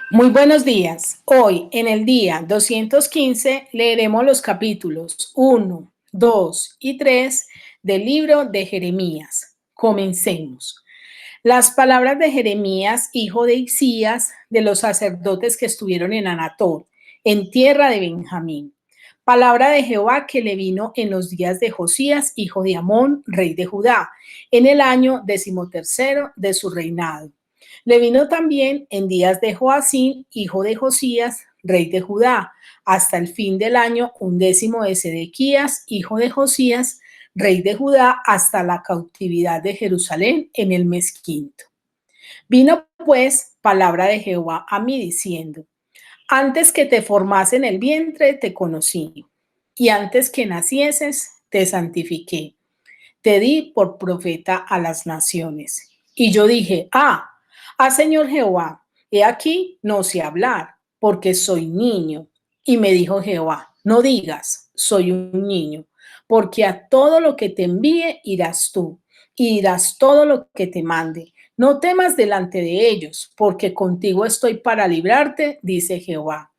Muy buenos días. Hoy, en el día 215, leeremos los capítulos 1, 2 y 3 del libro de Jeremías. Comencemos. Las palabras de Jeremías, hijo de Isías, de los sacerdotes que estuvieron en Anatot, en tierra de Benjamín. Palabra de Jehová que le vino en los días de Josías, hijo de Amón, rey de Judá, en el año 13º de su reinado. Le vino también en días de Joacim, hijo de Josías, rey de Judá, hasta el fin del año 11 de Sedequías, hijo de Josías, rey de Judá, hasta la cautividad de Jerusalén en el mes quinto. Vino pues palabra de Jehová a mí diciendo: antes que te formase en el vientre te conocí, y antes que nacieses te santifiqué, te di por profeta a las naciones. Y yo dije: Señor Jehová, he aquí no sé hablar, porque soy niño. Y me dijo Jehová: no digas, soy un niño, porque a todo lo que te envíe irás tú, y dirás todo lo que te mande. No temas delante de ellos, porque contigo estoy para librarte, dice Jehová.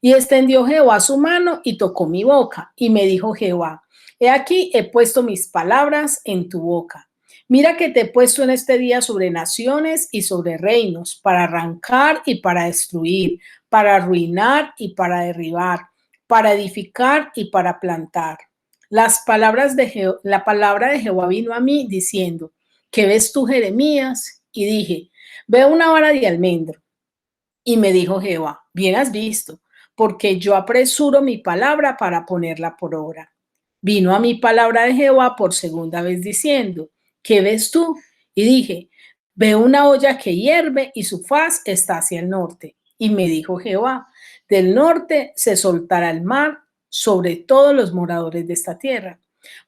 Y extendió Jehová su mano y tocó mi boca, y me dijo Jehová: he aquí he puesto mis palabras en tu boca. Mira que te he puesto en este día sobre naciones y sobre reinos, para arrancar y para destruir, para arruinar y para derribar, para edificar y para plantar. La palabra de Jehová vino a mí diciendo: ¿qué ves tú, Jeremías? Y dije: veo una vara de almendro. Y me dijo Jehová: bien has visto, porque yo apresuro mi palabra para ponerla por obra. Vino a mi palabra de Jehová por segunda vez diciendo: ¿qué ves tú? Y dije: veo una olla que hierve y su faz está hacia el norte. Y me dijo Jehová: del norte se soltará el mar sobre todos los moradores de esta tierra.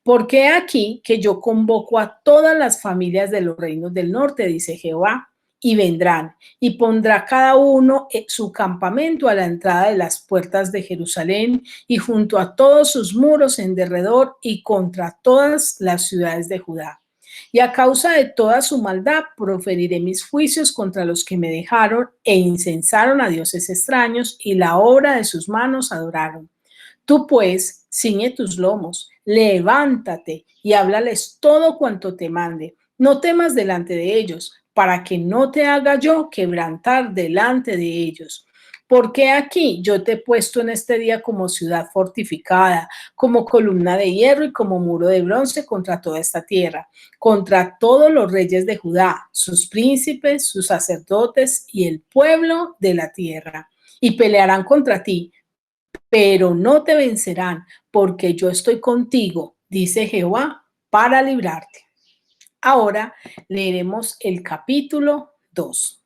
Porque aquí que yo convoco a todas las familias de los reinos del norte, dice Jehová, y vendrán, y pondrá cada uno su campamento a la entrada de las puertas de Jerusalén y junto a todos sus muros en derredor y contra todas las ciudades de Judá. Y a causa de toda su maldad proferiré mis juicios contra los que me dejaron e incensaron a dioses extraños y la obra de sus manos adoraron. Tú pues, ciñe tus lomos, levántate y háblales todo cuanto te mande. No temas delante de ellos, para que no te haga yo quebrantar delante de ellos. Porque aquí yo te he puesto en este día como ciudad fortificada, como columna de hierro y como muro de bronce contra toda esta tierra, contra todos los reyes de Judá, sus príncipes, sus sacerdotes y el pueblo de la tierra. Y pelearán contra ti, pero no te vencerán, porque yo estoy contigo, dice Jehová, para librarte. Ahora leeremos el capítulo 2.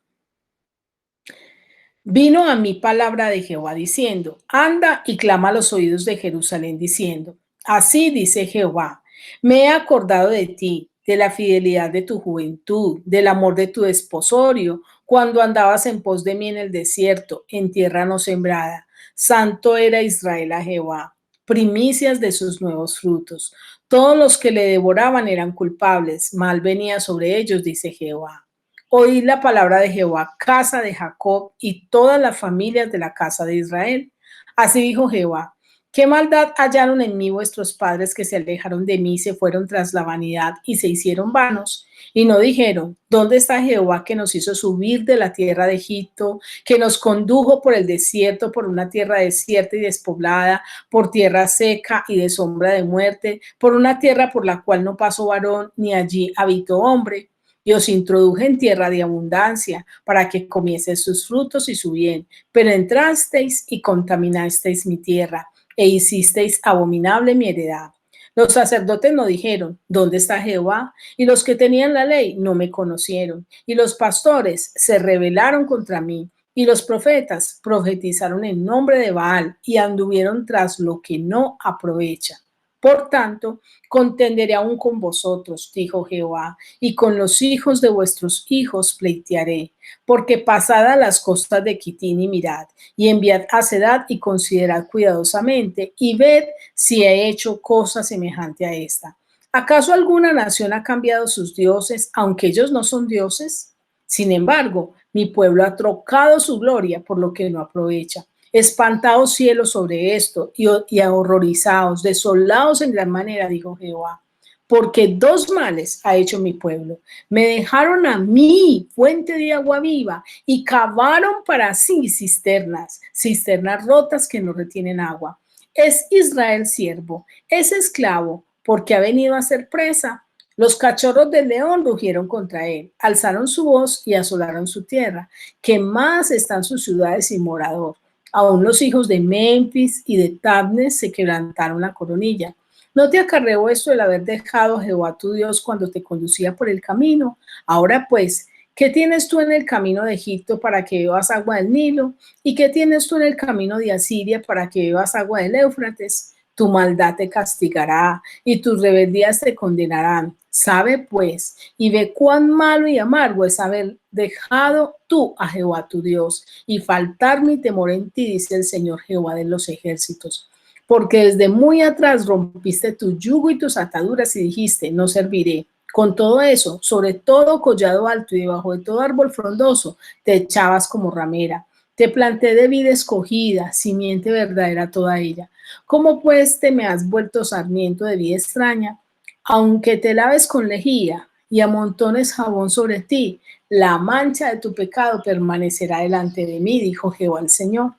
Vino a mí palabra de Jehová diciendo: anda y clama a los oídos de Jerusalén diciendo: así dice Jehová, me he acordado de ti, de la fidelidad de tu juventud, del amor de tu desposorio, cuando andabas en pos de mí en el desierto, en tierra no sembrada. Santo era Israel a Jehová, primicias de sus nuevos frutos. Todos los que le devoraban eran culpables, mal venía sobre ellos, dice Jehová. Oíd la palabra de Jehová, casa de Jacob, y todas las familias de la casa de Israel. Así dijo Jehová: ¿qué maldad hallaron en mí vuestros padres, que se alejaron de mí, se fueron tras la vanidad y se hicieron vanos? Y no dijeron: ¿dónde está Jehová que nos hizo subir de la tierra de Egipto, que nos condujo por el desierto, por una tierra desierta y despoblada, por tierra seca y de sombra de muerte, por una tierra por la cual no pasó varón, ni allí habitó hombre? Y os introduje en tierra de abundancia, para que comieseis sus frutos y su bien. Pero entrasteis y contaminasteis mi tierra, e hicisteis abominable mi heredad. Los sacerdotes no dijeron: ¿dónde está Jehová? Y los que tenían la ley no me conocieron. Y los pastores se rebelaron contra mí. Y los profetas profetizaron en nombre de Baal y anduvieron tras lo que no aprovecha. Por tanto, contenderé aún con vosotros, dijo Jehová, y con los hijos de vuestros hijos pleitearé, porque pasad a las costas de Quitín y mirad, y enviad a Sedad y considerad cuidadosamente, y ved si he hecho cosa semejante a esta. ¿Acaso alguna nación ha cambiado sus dioses, aunque ellos no son dioses? Sin embargo, mi pueblo ha trocado su gloria por lo que no aprovecha. Espantados cielos sobre esto y horrorizados, desolados en gran manera, dijo Jehová, porque dos males ha hecho mi pueblo. Me dejaron a mí, fuente de agua viva, y cavaron para sí cisternas, cisternas rotas que no retienen agua. Es Israel siervo, es esclavo, porque ha venido a ser presa. Los cachorros del león rugieron contra él, alzaron su voz y asolaron su tierra. Quemadas están sus ciudades sin morador. Aún los hijos de Memphis y de Tabnes se quebrantaron la coronilla. ¿No te acarreó esto el haber dejado a Jehová tu Dios cuando te conducía por el camino? Ahora pues, ¿qué tienes tú en el camino de Egipto para que bebas agua del Nilo? ¿Y qué tienes tú en el camino de Asiria para que bebas agua del Éufrates? Tu maldad te castigará y tus rebeldías te condenarán. Sabe pues y ve cuán malo y amargo es haber dejado tú a Jehová tu Dios y faltar mi temor en ti, dice el Señor Jehová de los ejércitos. Porque desde muy atrás rompiste tu yugo y tus ataduras y dijiste, no serviré. Con todo eso, sobre todo collado alto y debajo de todo árbol frondoso, te echabas como ramera. Te planté de vida escogida, simiente verdadera toda ella. ¿Cómo pues te me has vuelto sarmiento de vida extraña? Aunque te laves con lejía y amontones jabón sobre ti, la mancha de tu pecado permanecerá delante de mí, dijo Jehová el Señor.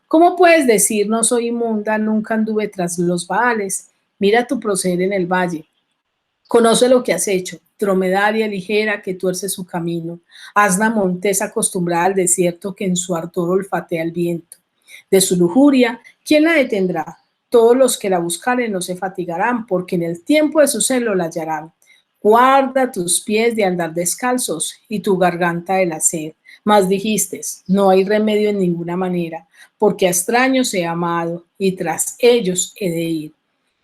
¿Cómo puedes decir no soy inmunda, nunca anduve tras los Baales? Mira tu proceder en el valle. Conoce lo que has hecho, dromedaria ligera que tuerce su camino, asna montesa acostumbrada al desierto que en su ardor olfatea el viento. De su lujuria, ¿quién la detendrá? Todos los que la buscaren no se fatigarán, porque en el tiempo de su celo la hallarán. Guarda tus pies de andar descalzos y tu garganta de la sed. Mas dijiste, no hay remedio en ninguna manera, porque a extraños he amado y tras ellos he de ir.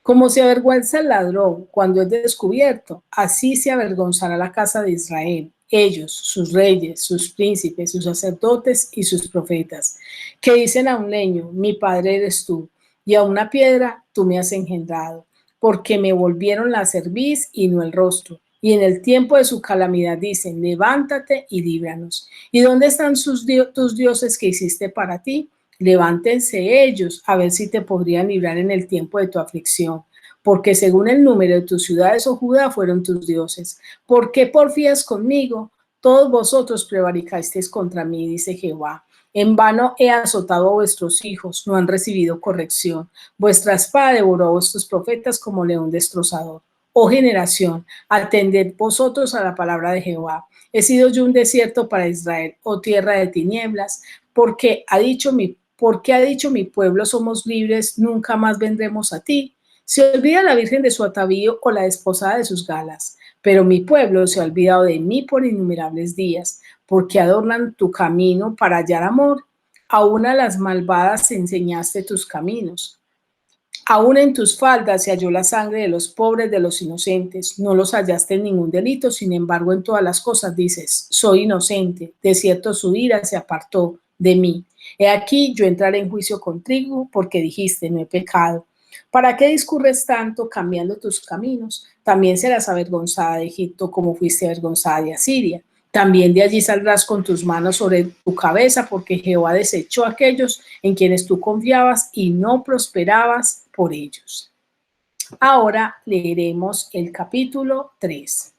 Como se avergüenza el ladrón cuando es descubierto, así se avergonzará la casa de Israel, ellos, sus reyes, sus príncipes, sus sacerdotes y sus profetas, que dicen a un leño, mi padre eres tú, y a una piedra, tú me has engendrado, porque me volvieron la cerviz y no el rostro. Y en el tiempo de su calamidad dicen, levántate y líbranos. ¿Y dónde están tus dioses que hiciste para ti? Levántense ellos a ver si te podrían librar en el tiempo de tu aflicción, porque según el número de tus ciudades, oh Judá, fueron tus dioses. ¿Por qué porfías conmigo? Todos vosotros prevaricasteis contra mí, dice Jehová. En vano he azotado a vuestros hijos, no han recibido corrección. Vuestra espada devoró a vuestros profetas como león destrozador. Oh generación, atended vosotros a la palabra de Jehová. He sido yo un desierto para Israel, oh tierra de tinieblas, porque ha dicho mi pueblo, somos libres, nunca más vendremos a ti. Se olvida la virgen de su atavío o la desposada de sus galas, pero mi pueblo se ha olvidado de mí por innumerables días, porque adornan tu camino para hallar amor. Aún a las malvadas enseñaste tus caminos. Aún en tus faldas se halló la sangre de los pobres, de los inocentes. No los hallaste en ningún delito, sin embargo, en todas las cosas dices, soy inocente. De cierto su ira se apartó de mí. He aquí, yo entraré en juicio contigo, porque dijiste, no he pecado. ¿Para qué discurres tanto cambiando tus caminos? También serás avergonzada de Egipto, como fuiste avergonzada de Asiria. También de allí saldrás con tus manos sobre tu cabeza, porque Jehová desechó a aquellos en quienes tú confiabas y no prosperabas por ellos. Ahora leeremos el capítulo 3.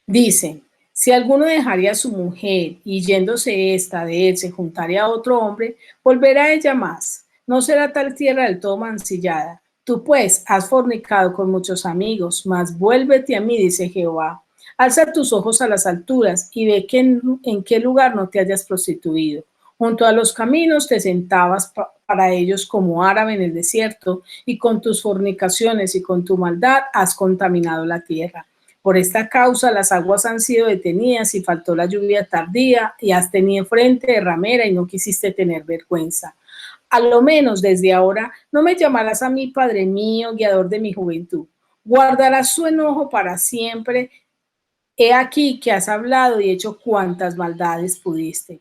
Dice, si alguno dejaría a su mujer y yéndose esta de él se juntaría a otro hombre, volverá ella más. No será tal tierra del todo mancillada. Tú pues has fornicado con muchos amigos, mas vuélvete a mí, dice Jehová. Alza tus ojos a las alturas y ve que en qué lugar no te hayas prostituido. Junto a los caminos te sentabas para ellos como árabe en el desierto, y con tus fornicaciones y con tu maldad has contaminado la tierra. Por esta causa las aguas han sido detenidas y faltó la lluvia tardía, y has tenido frente de ramera y no quisiste tener vergüenza. A lo menos desde ahora no me llamarás a mí, Padre mío, guiador de mi juventud. Guardarás su enojo para siempre. He aquí que has hablado y hecho cuantas maldades pudiste.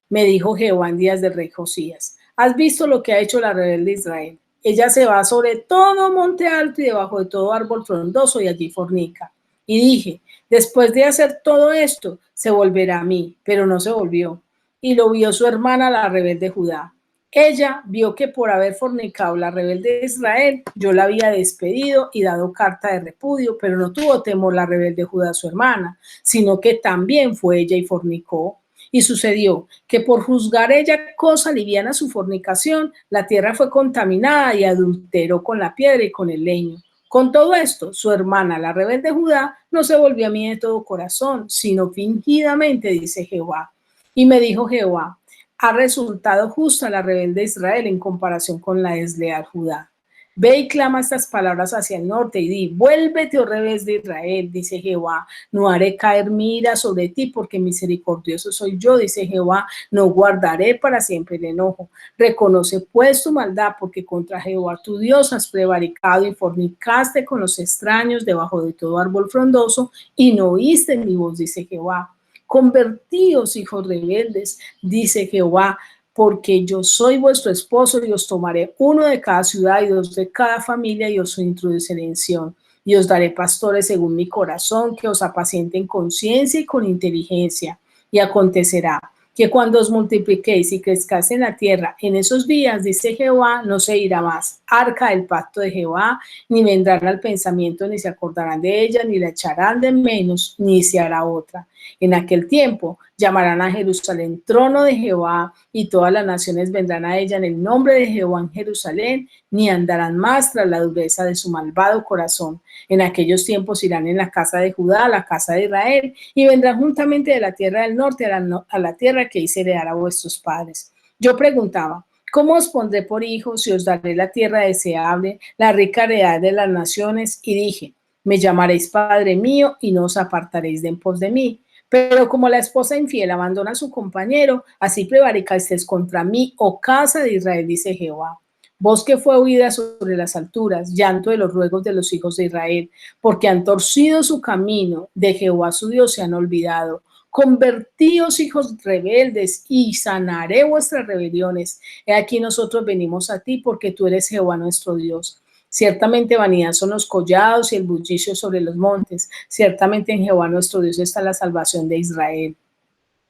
Me dijo Jehová en días del rey Josías. ¿Has visto lo que ha hecho la rebelde Israel? Ella se va sobre todo monte alto y debajo de todo árbol frondoso y allí fornica. Y dije, Después de hacer todo esto, se volverá a mí, pero no se volvió. Y lo vio su hermana, la rebelde Judá. Ella vio que por haber fornicado la rebelde de Israel, yo la había despedido y dado carta de repudio, pero no tuvo temor la rebelde Judá, su hermana, sino que también fue ella y fornicó. Y sucedió que por juzgar ella cosa liviana su fornicación, la tierra fue contaminada y adulteró con la piedra y con el leño. Con todo esto, su hermana, la rebelde Judá, no se volvió a mí de todo corazón, sino fingidamente, dice Jehová. Y me dijo Jehová, ha resultado justa la rebelde Israel en comparación con la desleal Judá. Ve y clama estas palabras hacia el norte y di, vuélvete, oh rebelde de Israel, dice Jehová, no haré caer mi ira sobre ti porque misericordioso soy yo, dice Jehová, no guardaré para siempre el enojo. Reconoce pues tu maldad porque contra Jehová tu Dios has prevaricado y fornicaste con los extraños debajo de todo árbol frondoso y no oíste mi voz, dice Jehová. Convertíos, hijos rebeldes, dice Jehová, porque yo soy vuestro esposo y os tomaré uno de cada ciudad y dos de cada familia y os introduciré en Sión. Y os daré pastores según mi corazón, que os apacienten con ciencia y con inteligencia. Y acontecerá que cuando os multipliquéis y crezcáis en la tierra, en esos días, dice Jehová, no se irá más arca del pacto de Jehová, ni vendrán al pensamiento, ni se acordarán de ella, ni la echarán de menos, ni se hará otra. En aquel tiempo llamarán a Jerusalén trono de Jehová, y todas las naciones vendrán a ella en el nombre de Jehová en Jerusalén, ni andarán más tras la dureza de su malvado corazón. En aquellos tiempos irán en la casa de Judá, a la casa de Israel, y vendrán juntamente de la tierra del norte a la tierra que hice heredar a vuestros padres. Yo preguntaba, ¿cómo os pondré por hijos y os daré la tierra deseable, la rica heredad de las naciones? Y dije, me llamaréis Padre mío y no os apartaréis de en pos de mí. Pero como la esposa infiel abandona a su compañero, así prevaricasteis contra mí, oh casa de Israel, dice Jehová. Voz que fue oída sobre las alturas, llanto de los ruegos de los hijos de Israel, porque han torcido su camino, de Jehová su Dios se han olvidado. Convertíos, hijos rebeldes, y sanaré vuestras rebeliones. He aquí nosotros venimos a ti, porque tú eres Jehová nuestro Dios. Ciertamente vanidad son los collados y el bullicio sobre los montes. Ciertamente en Jehová nuestro Dios está la salvación de Israel.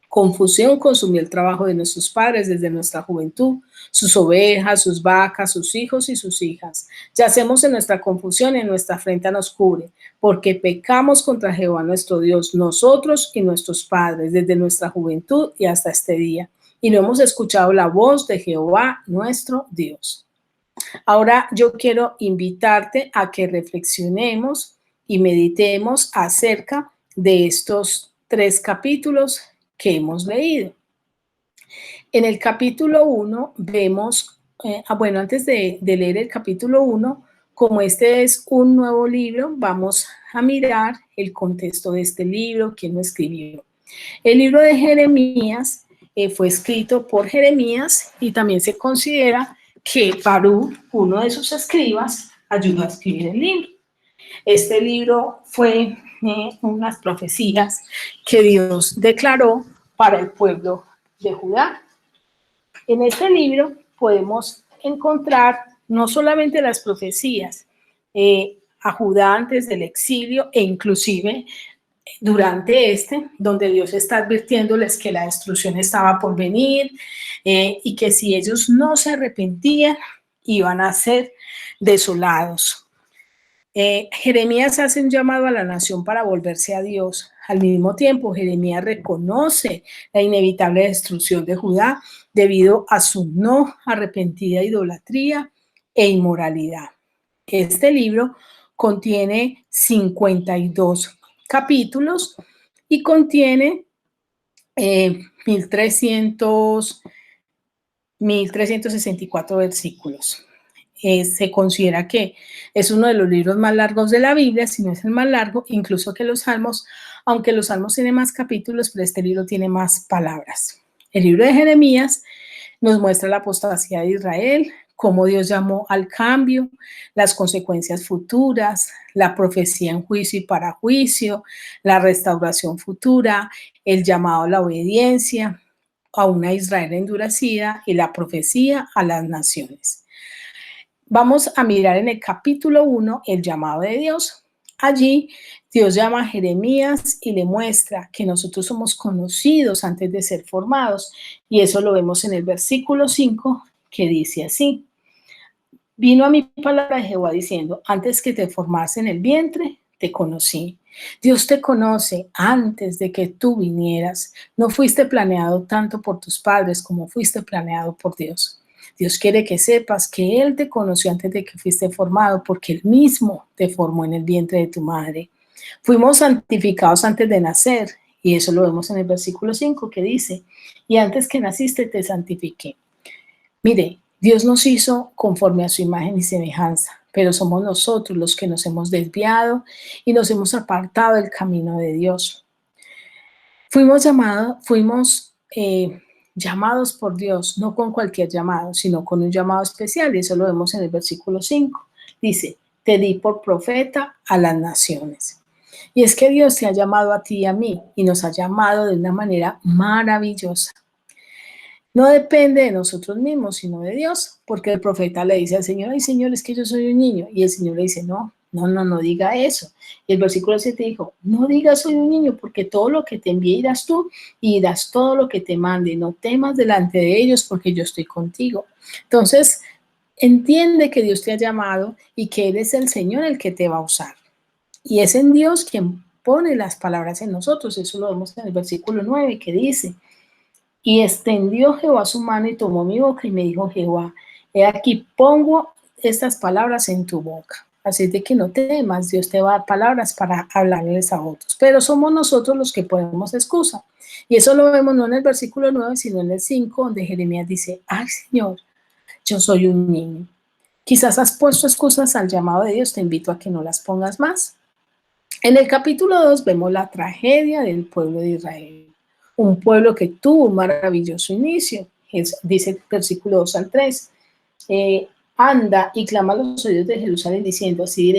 Confusión consumió el trabajo de nuestros padres desde nuestra juventud, sus ovejas, sus vacas, sus hijos y sus hijas. Yacemos en nuestra confusión y en nuestra frente nos cubre, porque pecamos contra Jehová nuestro Dios, nosotros y nuestros padres, desde nuestra juventud y hasta este día. Y no hemos escuchado la voz de Jehová nuestro Dios. Ahora yo quiero invitarte a que reflexionemos y meditemos acerca de estos 3 capítulos que hemos leído. En el capítulo 1 vemos, bueno, antes de leer el capítulo 1, como este es un nuevo libro, vamos a mirar el contexto de este libro, quién lo escribió. El libro de Jeremías fue escrito por Jeremías y también se considera que Baruch, uno de sus escribas, ayudó a escribir el libro. Este libro fue unas profecías que Dios declaró para el pueblo de Judá. En este libro podemos encontrar no solamente las profecías a Judá antes del exilio e inclusive durante donde Dios está advirtiéndoles que la destrucción estaba por venir y que si ellos no se arrepentían, iban a ser desolados. Jeremías hace un llamado a la nación para volverse a Dios. Al mismo tiempo, Jeremías reconoce la inevitable destrucción de Judá debido a su no arrepentida idolatría e inmoralidad. Este libro contiene 52 capítulos y contiene 1364 versículos. Se considera que es uno de los libros más largos de la Biblia, si no es el más largo, incluso que los Salmos, aunque los Salmos tienen más capítulos, pero este libro tiene más palabras. El libro de Jeremías nos muestra la apostasía de Israel, cómo Dios llamó al cambio, las consecuencias futuras, la profecía en juicio y para juicio, la restauración futura, el llamado a la obediencia, a una Israel endurecida y la profecía a las naciones. Vamos a mirar en el capítulo 1 el llamado de Dios. Allí Dios llama a Jeremías y le muestra que nosotros somos conocidos antes de ser formados. Y eso lo vemos en el versículo 5 que dice así. Vino a mi palabra de Jehová diciendo, antes que te formase en el vientre, te conocí. Dios te conoce antes de que tú vinieras. No fuiste planeado tanto por tus padres como fuiste planeado por Dios. Dios quiere que sepas que Él te conoció antes de que fuiste formado, porque Él mismo te formó en el vientre de tu madre. Fuimos santificados antes de nacer, y eso lo vemos en el versículo 5 que dice, y antes que naciste te santifiqué. Mire, Dios nos hizo conforme a su imagen y semejanza, pero somos nosotros los que nos hemos desviado y nos hemos apartado del camino de Dios. Fuimos llamados por Dios, no con cualquier llamado, sino con un llamado especial, y eso lo vemos en el versículo 5. Dice, te di por profeta a las naciones. Y es que Dios te ha llamado a ti y a mí, y nos ha llamado de una manera maravillosa. No depende de nosotros mismos, sino de Dios, porque el profeta le dice al Señor, ay Señor, es que yo soy un niño, y el Señor le dice, no diga eso. Y el versículo 7 dijo, no digas soy un niño, porque todo lo que te envíe irás tú, y irás todo lo que te mande, no temas delante de ellos, porque yo estoy contigo. Entonces, entiende que Dios te ha llamado y que Él es el Señor el que te va a usar. Y es en Dios quien pone las palabras en nosotros, eso lo vemos en el versículo 9, que dice, y extendió Jehová su mano y tomó mi boca y me dijo Jehová, he aquí pongo estas palabras en tu boca. Así de que no temas, Dios te va a dar palabras para hablarles a otros. Pero somos nosotros los que ponemos excusa. Y eso lo vemos no en el versículo 9, sino en el 5, donde Jeremías dice, ay Señor, yo soy un niño. Quizás has puesto excusas al llamado de Dios, te invito a que no las pongas más. En el capítulo 2 vemos la tragedia del pueblo de Israel, un pueblo que tuvo un maravilloso inicio. Dice el versículo 2 al 3, anda y clama a los oídos de Jerusalén diciendo, así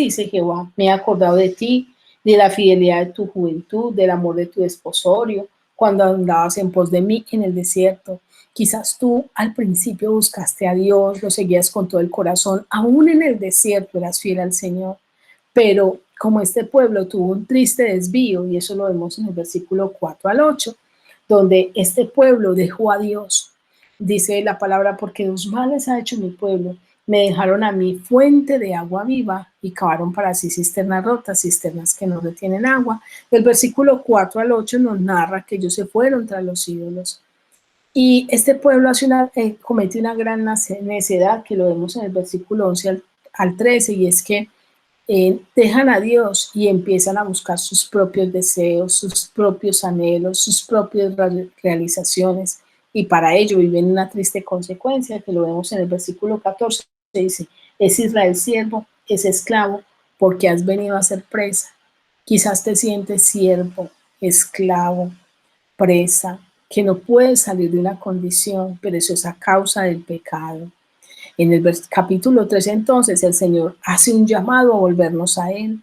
dice Jehová, me he acordado de ti, de la fidelidad de tu juventud, del amor de tu desposorio, cuando andabas en pos de mí en el desierto. Quizás tú al principio buscaste a Dios, lo seguías con todo el corazón, aún en el desierto eras fiel al Señor. Pero como este pueblo tuvo un triste desvío, y eso lo vemos en el versículo 4 al 8, donde este pueblo dejó a Dios. Dice la palabra, porque dos males ha hecho mi pueblo. Me dejaron a mí fuente de agua viva y cavaron para sí cisternas rotas, cisternas que no retienen agua. El versículo 4 al 8 nos narra que ellos se fueron tras los ídolos. Y este pueblo comete una gran necedad, que lo vemos en el versículo 11 al 13, y es que dejan a Dios y empiezan a buscar sus propios deseos, sus propios anhelos, sus propias realizaciones, y para ello viven una triste consecuencia, que lo vemos en el versículo 14, dice, es Israel siervo, es esclavo, porque has venido a ser presa. Quizás te sientes siervo, esclavo, presa, que no puedes salir de una condición, pero eso es a causa del pecado. En el capítulo 3 entonces el Señor hace un llamado a volvernos a Él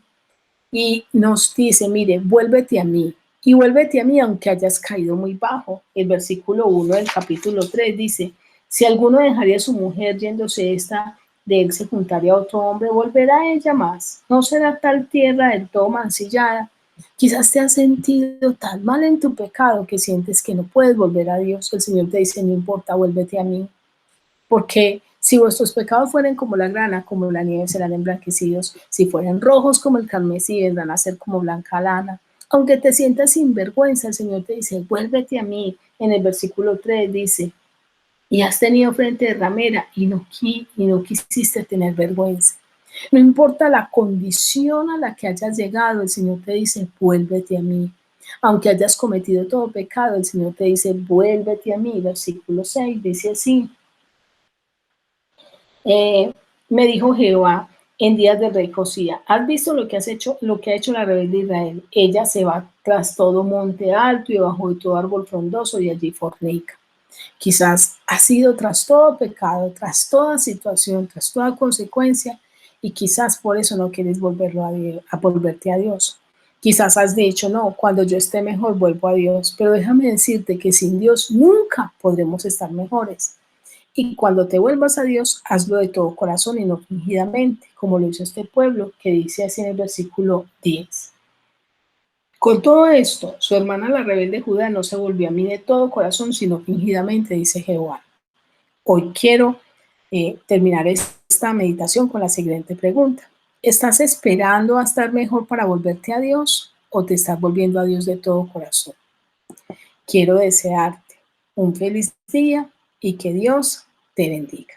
y nos dice, mire, vuélvete a mí y vuélvete a mí aunque hayas caído muy bajo. El versículo 1 del capítulo 3 dice, si alguno dejaría a su mujer yéndose esta, de él se juntaría a otro hombre, volverá a ella más. No será tal tierra del todo mancillada. Quizás te has sentido tan mal en tu pecado que sientes que no puedes volver a Dios. El Señor te dice, no importa, vuélvete a mí. Porque si vuestros pecados fueren como la grana, como la nieve serán emblanquecidos. Si fueren rojos como el carmesí, vendrán a ser como blanca lana. Aunque te sientas sin vergüenza, el Señor te dice, vuélvete a mí. En el versículo 3 dice, y has tenido frente de ramera y no quisiste tener vergüenza. No importa la condición a la que hayas llegado, el Señor te dice, vuélvete a mí. Aunque hayas cometido todo pecado, el Señor te dice, vuélvete a mí. Versículo 6 dice así, me dijo Jehová en días del rey Josías, ¿has visto lo que ha hecho la rebelde Israel? Ella se va tras todo monte alto y bajo de todo árbol frondoso y allí fornica. Quizás has sido tras todo pecado, tras toda situación, tras toda consecuencia, y quizás por eso no quieres volverte a Dios. Quizás has dicho, no, cuando yo esté mejor vuelvo a Dios, pero déjame decirte que sin Dios nunca podremos estar mejores. Y cuando te vuelvas a Dios, hazlo de todo corazón y no fingidamente, como lo hizo este pueblo, que dice así en el versículo 10. Con todo esto, su hermana la rebelde Judá no se volvió a mí de todo corazón, sino fingidamente, dice Jehová. Hoy quiero terminar esta meditación con la siguiente pregunta. ¿Estás esperando a estar mejor para volverte a Dios o te estás volviendo a Dios de todo corazón? Quiero desearte un feliz día y que Dios te bendiga.